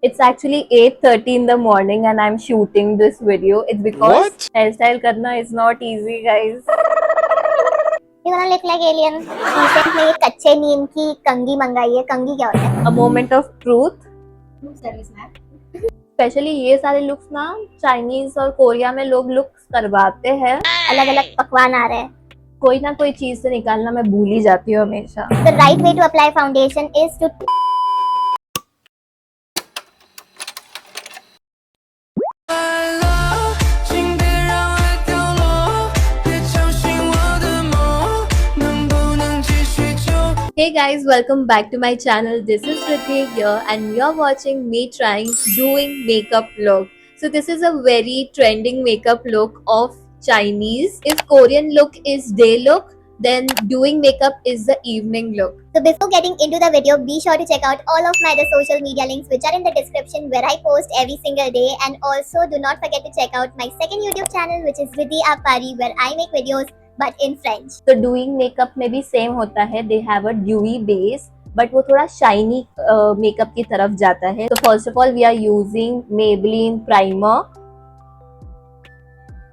It's actually 8:30 in the morning and I'm shooting this video. It's because hairstyle karna is not easy, guys. You wanna look like alien? Recent में ये कच्चे नीम की कंगी मंगाई है। कंगी क्या होता है? A moment of truth. Specially ये सारे लुक्स ना चाइनीज और कोरिया में लोग लुक्स करवाते हैं। अलग अलग पकवान आ रहे हैं। कोई ना कोई चीज से निकालना मैं भूल ही जाती हूँ हमेशा। The right way to apply foundation is to Hey guys, welcome back to my channel. This is Ritik here and you're watching me trying doing makeup look. So this is a very trending makeup look of Chinese. If Korean look is day look, then doing makeup is the evening look. So before getting into the video, be sure to check out all of my other social media links which are in the description where I post every single day, and also do not forget to check out my second YouTube channel which is Riddhi Apari where I make videos but in French. तो doing makeup में भी same होता है. They have a dewy base but वो थोड़ा shiny makeup की तरफ जाता है. तो first of all we are using Maybelline primer.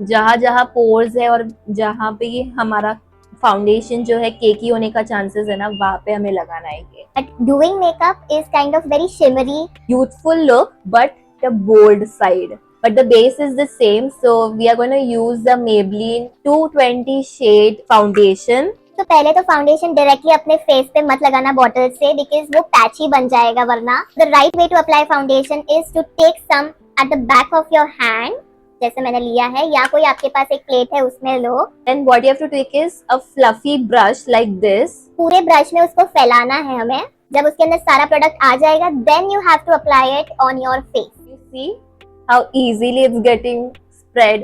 जहां जहां पोर्स है और जहां पे ये हमारा फाउंडेशन जो है केकी होने का चांसेस है ना, वहां पे हमें लगाना है ये. But doing makeup is kind of very shimmery, Youthful look but the bold side. But the base is the same, so we are going to use the Maybelline 220 shade foundation. तो पहले तो फाउंडेशन डायरेक्टली अपने face पे मत लगाना bottle से, because वो patchy बन जाएगा वरना. The right way to apply foundation is to take some at the back of your hand, जैसे मैंने लिया है, या कोई आपके पास एक प्लेट है उसमें लो. Then what you have to take is a fluffy brush like this. पूरे ब्रश में उसको फैलाना है हमें. जब उसके अंदर सारा प्रोडक्ट आ जाएगा, then you have to apply it on your face. You see how easily it's getting spread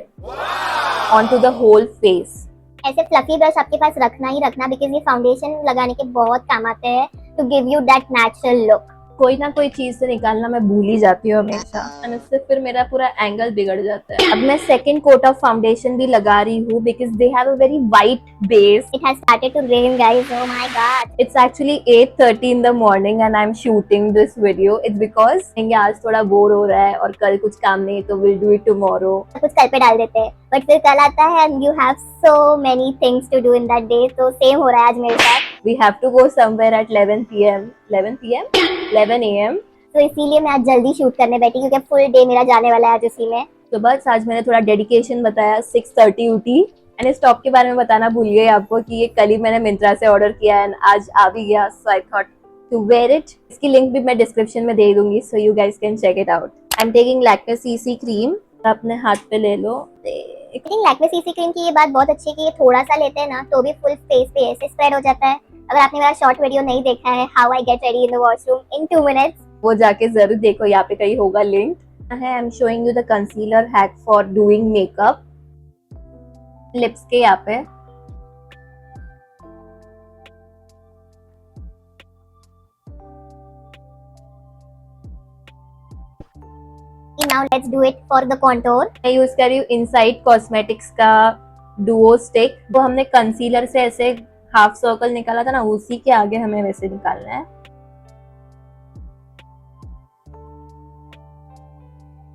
onto the whole face. ऐसे फ्लफी ब्रश आपके पास रखना ही रखना, बिकॉज ये फाउंडेशन लगाने के बहुत काम आते हैं to give you that natural look. कोई ना कोई चीज से निकालना मैं भूल ही जाती हूँ हमेशा, और उससे फिर मेरा पूरा एंगल बिगड़ जाता है. अब मैं सेकंड कोट ऑफ फाउंडेशन भी लगा रही हूँ because they have a very white base. It has started to rain guys. Oh my God. It's actually 8:30 in the morning and I'm shooting this video. It's because ये आज थोड़ा bore हो रहा है और कल कुछ काम नहीं है तो we'll do it tomorrow. कुछ कल पे डाल देते हैं, बट फिर कल आता है and you have so many things to do in that day. तो सेम हो रहा है आज मेरे साथ. We have to go somewhere at 11 p.m. 11 a.m. तो इसीलिए मैं आज जल्दी शूट करने बैठी, क्योंकि फुल डे मेरा जाने वाला है आज उसी में. तो बस आज मैंने थोड़ा डेडिकेशन बताया. 6:30 उठी एंड इस टॉप के बारे में बताना भूल गई आपको कि ये कल ही मैंने मिंत्रा से ऑर्डर किया एंड आज आ भी गया. So I thought to wear it. इसकी लिंक भी मैं डिस्क्रिप्शन में दे दूंगी, so you guys can check it out. I am taking Lakme CC cream. अपने हाथ पे ले लो. I think Lakme CC cream की ये बात बहुत अच्छी है कि ये थोड़ा सा लेते हैं ना तो भी फुल फेस पे ऐसे स्प्रेड हो जाता है. अगर आपने मेरा शॉर्ट वीडियो नहीं देखा है, how I get ready in the washroom in 2 minutes, वो जाके जरूर देखो, यहाँ पे कहीं होगा link. I am showing you the concealer hack for doing makeup. Lips के यहाँ पे now let's do it for the contour. मैं यूज कर रही हूँ इनसाइड कॉस्मेटिक्स का डुओ स्टिक. वो हमने कंसीलर से ऐसे हाफ सर्कल निकाला था ना, उसी के आगे हमें वैसे निकालना है.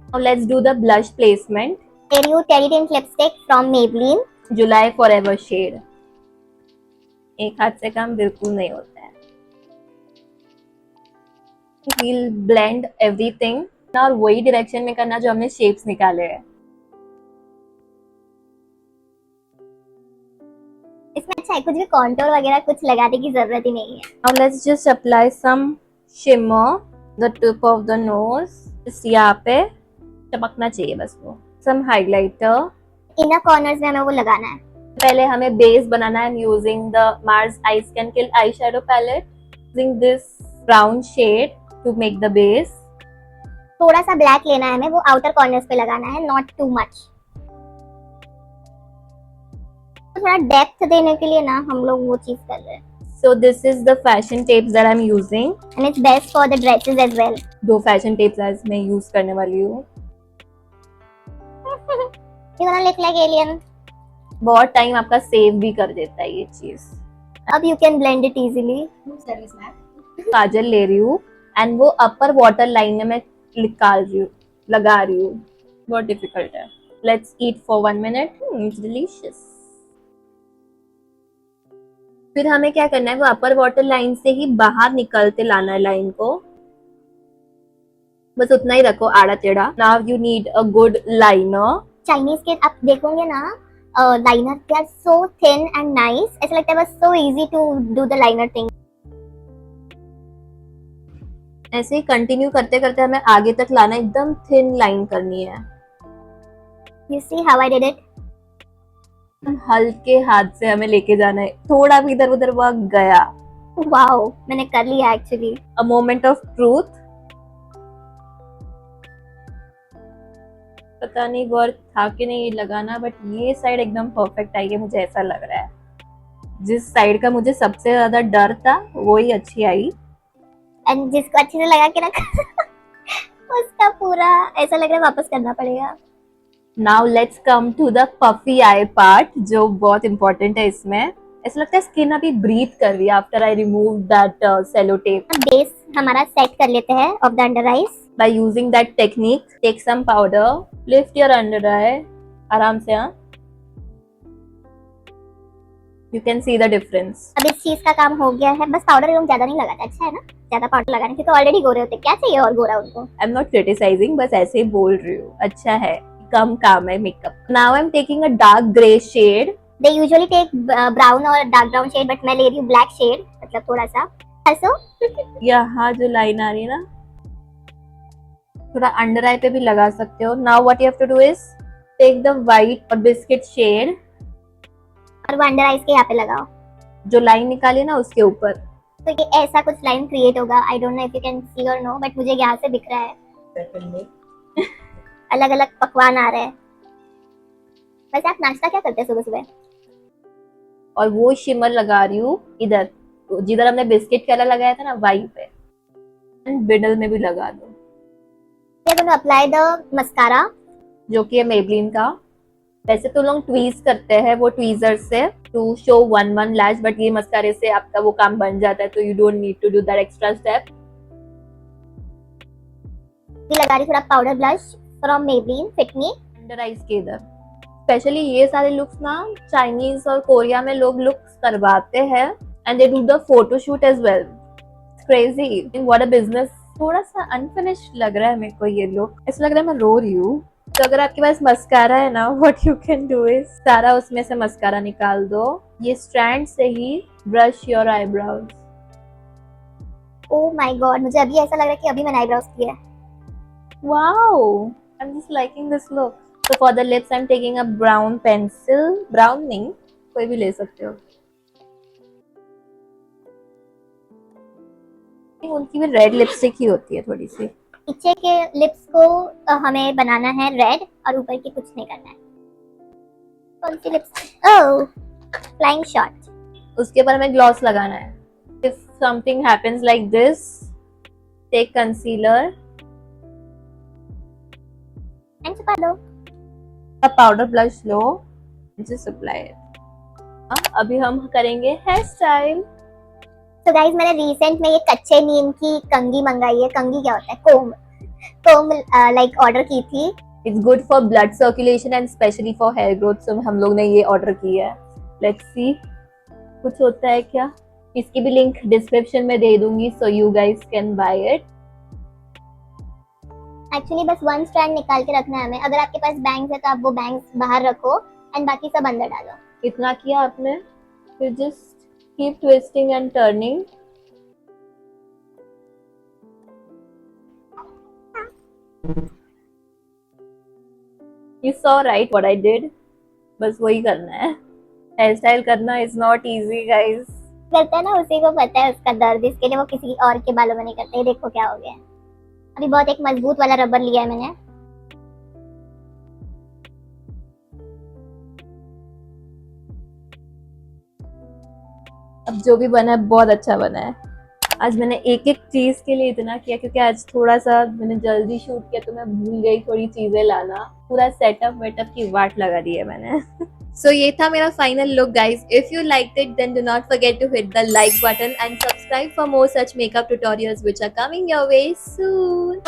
Now let's do the blush placement. Here you Terry Tint lipstick from Maybelline. July Forever shade. एक हाथ से काम बिल्कुल नहीं होता है. We'll blend everything. और वही डायरेक्शन में करना जो हमने शेप्स निकाले हैं. इसमें अच्छा है, कुछ भी कॉन्टोर वगैरह कुछ लगाने की जरूरत ही नहीं है. Now let's just apply some shimmer the tip of the nose. Just यहाँ पे चमकना चाहिए बस वो. Some highlighter. इनर कॉर्नर्स में हमें वो लगाना है. पहले हमें बेस बनाना है. using the Mars Ice Can Kill eyeshadow palette. Using this brown shade to make the base. थोड़ा सा ब्लैक लेना है हमें, वो आउटर कॉर्नर्स पे लगाना है, नॉट टू मच. थोड़ा डेप्थ देने के लिए ना हम लोग वो चीज कर रहे हैं. So this is the fashion tapes that I'm using. And it's best for the dresses as well. 2 fashion tapes आज मैं यूज करने वाली हूँ. You wanna look like alien? बहुत टाइम आपका सेव भी कर देता है ये चीज. अब you can blend it easily. काजल ले रही हूँ एंड वो अपर वाटर लाइन में मैं निकाल रही हूँ, लगा रही हूँ। बहुत डिफिकल्ट है। Let's eat for 1 minute. It's delicious. फिर हमें क्या करना है, वो अपर वाटर लाइन से ही बाहर निकलते लाना है लाइन को। बस उतना ही रखो आड़ा टेढ़ा। Now you need a good liner. Chinese के आप देखोगे ना liner, they are so thin and nice, ऐसा लगता है बस so easy to do the liner thing. ऐसे ही कंटिन्यू करते करते हमें आगे तक लाना, एकदम थिन लाइन करनी है। You see how I did it. हल्के हाथ से हमें लेके जाना है, थोड़ा भी इधर उधर वह गया। वाओ, मैंने कर लिया actually. A moment of truth. पता नहीं वर्क था कि नहीं लगाना, बट ये साइड एकदम परफेक्ट आई है, मुझे ऐसा लग रहा है। जिस साइड का मुझे सबसे ज्यादा डर था वो ही अच्छी आई। एंड जिसको अच्छे से लगा के रखा उसका पूरा ऐसा लग रहा है वापस करना पड़ेगा। Now let's come to the puffy eye part, जो बहुत इंपॉर्टेंट है इसमें। ऐसा लगता है स्किन अभी ब्रीथ कर रही है after I remove that sellotape. अब बेस हमारा सेट कर लेते हैं off the under eyes. By using that technique, take some powder, lift your under eye आराम से। हाँ, you can see the difference. अब इस चीज का काम हो गया है, बस पाउडर लोग ज्यादा नहीं लगाते, अच्छा है ना ज्यादा पाउडर लगाने से, तो ऑलरेडी गोरे होते, क्या चाहिए और गोरा उनको। आई एम नॉट क्रिटिसाइजिंग, बस ऐसे ही बोल रही हूँ। अच्छा है, कम काम है makeup. Now I am taking a dark grey shade. They usually take brown और डार्क ब्राउन शेड, बट मैं ले रही हूँ ब्लैक शेड, मतलब थोड़ा सा हंसो। यहाँ जो लाइन आ रही है ना, थोड़ा अंडर आई पे भी लगा सकते हो। Now what you have to do is take the white और बिस्किट शेड, और वो अंडर आईज के यहाँ पे लगाओ, जो लाइन निकाली ना उसके ऊपर। तो ये ऐसा कुछ लाइन क्रिएट होगा। I don't know if you can सी और नो, बट मुझे यहाँ से दिख रहा है अलग अलग पकवान आ रहे हैं। वैसे आप नाश्ता क्या करते हैं सुबह सुबह? और वो शिमर लगा रही हूँ इधर, जिधर हमने बिस्किट कलर लगाया था ना वहीं पे, एंड मिडल में भी लगा दो। अप्लाई द मस्कारा, जो कि है मेबलिन का। वैसे तो लोग ट्वीज करते हैं वो ट्वीजर से to show one lash, but ये मस्कारे से आपका वो काम बन जाता है, तो you don't need to do that extra step. लगा रही थोड़ा powder blush from Maybelline fit me under eyes के इधर। स्पेशली ये सारे लुक्स ना चाइनीज और कोरिया में लोग लुक्स करवाते हैं, and they do the photoshoot as well. Crazy, what a business. थोड़ा सा अनफिनिश्ड लग रहा है मेरे को ये लुक, ऐसा लग रहा है मैं रो रही हूँ। तो अगर आपके पास मस्कारा है ना, what you can do is सारा उसमें से मस्कारा निकाल दो, ये स्ट्रैंड से ही brush your eyebrows. Oh my God, मुझे अभी ऐसा लग रहा है कि अभी मैंने आईब्रोज किया है। Wow, I'm just liking this look. So for the lips, I'm taking a brown pencil. Brown नहीं, कोई भी ले सकते हो। उनकी भी रेड लिपस्टिक ही होती है थोड़ी सी। नीचे के लिप्स को हमें बनाना है रेड, और ऊपर की कुछ नहीं करना है। कौन सी लिप्स? ओह, फ्लाइंग शॉट। उसके ऊपर हमें ग्लॉस लगाना है। If something happens like this, take concealer. And छुपा दो। अब powder blush low, just apply it. अभी हम करेंगे हेयर स्टाइल। तो गाइस, मैंने रिसेंट में ये कच्चे नीम की कंघी मंगाई है। कंघी क्या होता है? कोम। कोम लाइक ऑर्डर की थी। It's good for blood circulation and specially for hair growth, so हम लोग ने ये ऑर्डर किया है। लेट्स सी कुछ होता है क्या। इसकी भी लिंक डिस्क्रिप्शन में दे दूंगी, so you guys can buy it. Actually बस वन स्ट्रैंड निकाल के रखना है हमें। अगर आपके पास बैंग्स है तो आप वो बैंग्स बाहर रखो एंड बाकी सब अंदर डालो। इतना किया आपने, फिर just keep twisting and turning. You saw right what I did. बस वही करना है। हेयर स्टाइल करना इज नॉट इजी गाइस। करता है ना, उसी को पता है उसका दर्द, इसके लिए वो किसी और के बालों में नहीं करता। ये देखो क्या हो गया है। अभी बहुत एक मजबूत वाला रबर लिया है मैंने। अब जो भी बना है बहुत अच्छा बना है। आज मैंने एक एक चीज के लिए इतना किया क्योंकि आज थोड़ा सा मैंने जल्दी शूट किया, तो मैं भूल गई थोड़ी चीजें लाना। पूरा सेटअप वेटअप की वाट लगा दी है मैंने। So ये था मेरा final look guys. If you liked it then do not forget to hit the like button and subscribe for more such makeup tutorials which are coming your way soon.